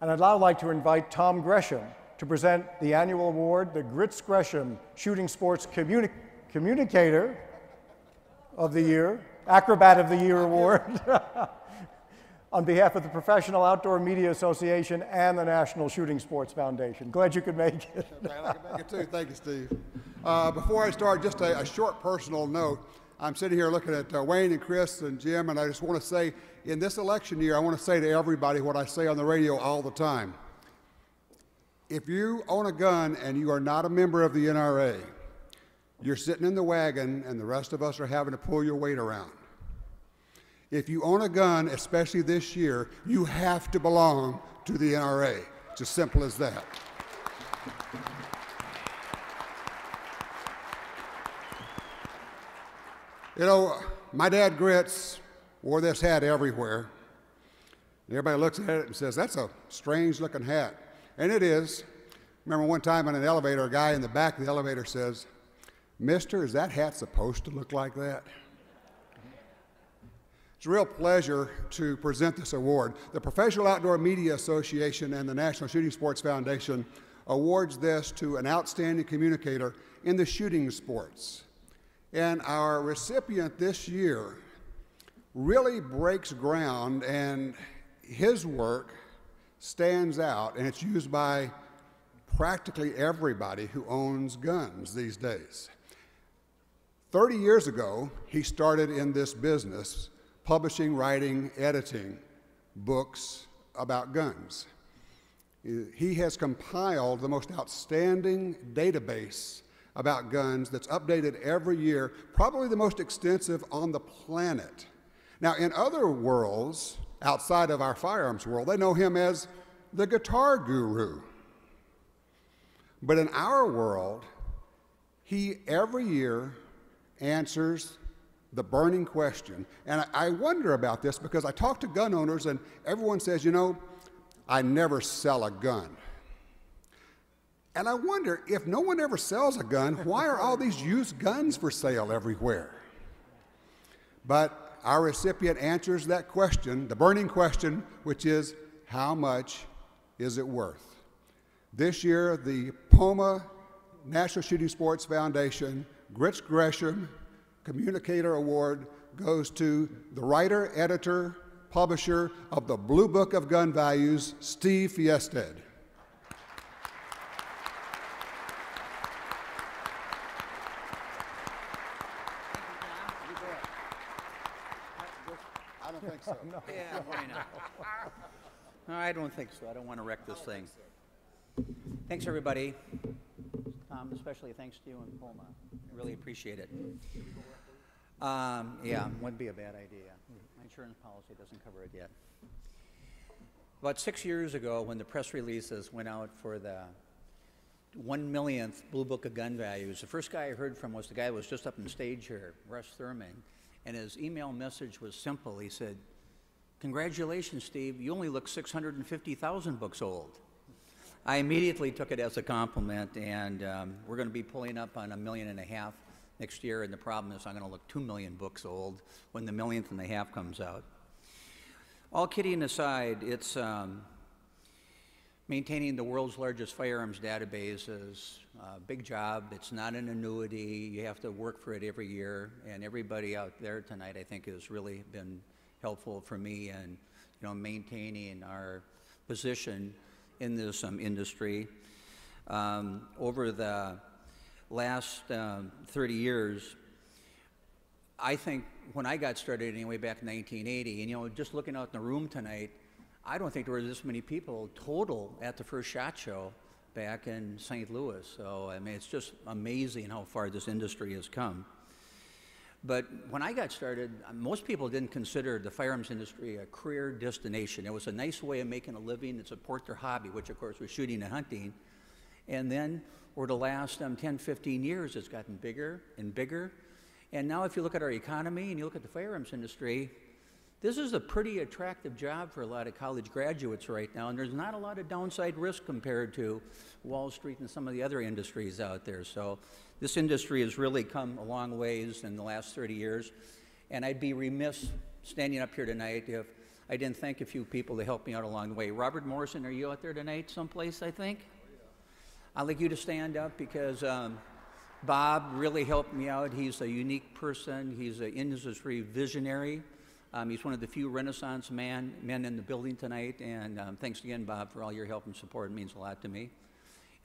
And I'd now like to invite Tom Gresham to present the annual award, the Gresham Shooting Sports Communicator of the Year, Acrobat of the Year Award, on behalf of the Professional Outdoor Media Association and the National Shooting Sports Foundation. Glad you could make it. I can make it too. Thank you, Steve. Before I start, just a short personal note. I'm sitting here looking at Wayne and Chris and Jim, and I just want to say, in this election year, I want to say to everybody what I say on the radio all the time. If you own a gun and you are not a member of the NRA, you're sitting in the wagon and the rest of us are having to pull your weight around. If you own a gun, especially this year, you have to belong to the NRA. It's as simple as that. You know, my dad Grits wore this hat everywhere. Everybody looks at it and says, that's a strange looking hat. And it is. Remember one time in an elevator, a guy in the back of the elevator says, "Mister, is that hat supposed to look like that?" It's a real pleasure to present this award. The Professional Outdoor Media Association and the National Shooting Sports Foundation awards this to an outstanding communicator in the shooting sports. And our recipient this year really breaks ground, and his work stands out, and it's used by practically everybody who owns guns these days. 30 years ago, he started in this business, publishing, writing, editing books about guns. He has compiled the most outstanding database about guns that's updated every year, probably the most extensive on the planet. Now, in other worlds, outside of our firearms world, they know him as the guitar guru. But in our world, he every year answers the burning question. And I wonder about this because I talk to gun owners and everyone says, you know, I never sell a gun. And I wonder, if no one ever sells a gun, why are all these used guns for sale everywhere? But our recipient answers that question, the burning question, which is, how much is it worth? This year, the POMA National Shooting Sports Foundation Gresham Communicator Award goes to the writer, editor, publisher of the Blue Book of Gun Values, Steve Fjestad. I don't think so. No. Yeah, why not? No, I don't think so. I don't want to wreck this thing. Thanks, everybody. Especially thanks to you and POMA. I really appreciate it. Yeah, wouldn't be a bad idea. My insurance policy doesn't cover it yet. About 6 years ago, when the press releases went out for the 1 millionth Blue Book of Gun Values, the first guy I heard from was the guy who was just up on stage here, Russ Thurman, and his email message was simple. He said, "Congratulations, Steve, you only look 650,000 books old." I immediately took it as a compliment, and we're going to be pulling up on 1.5 million next year, and the problem is I'm going to look 2 million books old when the 1.5 million comes out. All kidding aside, it's maintaining the world's largest firearms database is a big job. It's not an annuity. You have to work for it every year, and everybody out there tonight, I think, has really been helpful for me in maintaining our position in this industry. Over the last 30 years, I think when I got started anyway back in 1980, and just looking out in the room tonight, I don't think there were this many people total at the first SHOT Show back in St. Louis. So, I mean, it's just amazing how far this industry has come. But when I got started, most people didn't consider the firearms industry a career destination. It was a nice way of making a living to support their hobby, which of course was shooting and hunting. And then over the last 10, 15 years, it's gotten bigger and bigger. And now if you look at our economy and you look at the firearms industry, this is a pretty attractive job for a lot of college graduates right now, and there's not a lot of downside risk compared to Wall Street and some of the other industries out there. So this industry has really come a long ways in the last 30 years, and I'd be remiss standing up here tonight if I didn't thank a few people to help me out along the way. Robert Morrison, are you out there tonight someplace, I think? I'd like you to stand up because Bob really helped me out. He's a unique person. He's an industry visionary. He's one of the few Renaissance men in the building tonight. And thanks again, Bob, for all your help and support. It means a lot to me.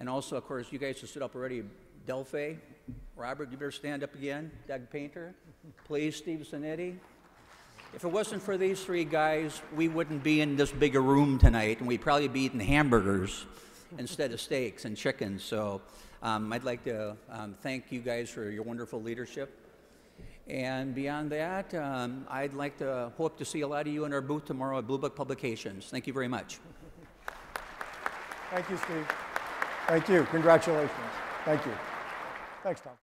And also, of course, you guys have stood up already. Delphi, Robert, you better stand up again. Doug Painter, please, Steve Zanetti. If it wasn't for these three guys, we wouldn't be in this big a room tonight, and we'd probably be eating hamburgers instead of steaks and chickens. So I'd like to thank you guys for your wonderful leadership. And beyond that, I'd like to hope to see a lot of you in our booth tomorrow at Blue Book Publications. Thank you very much. Thank you, Steve. Thank you. Congratulations. Thank you. Thanks, Tom.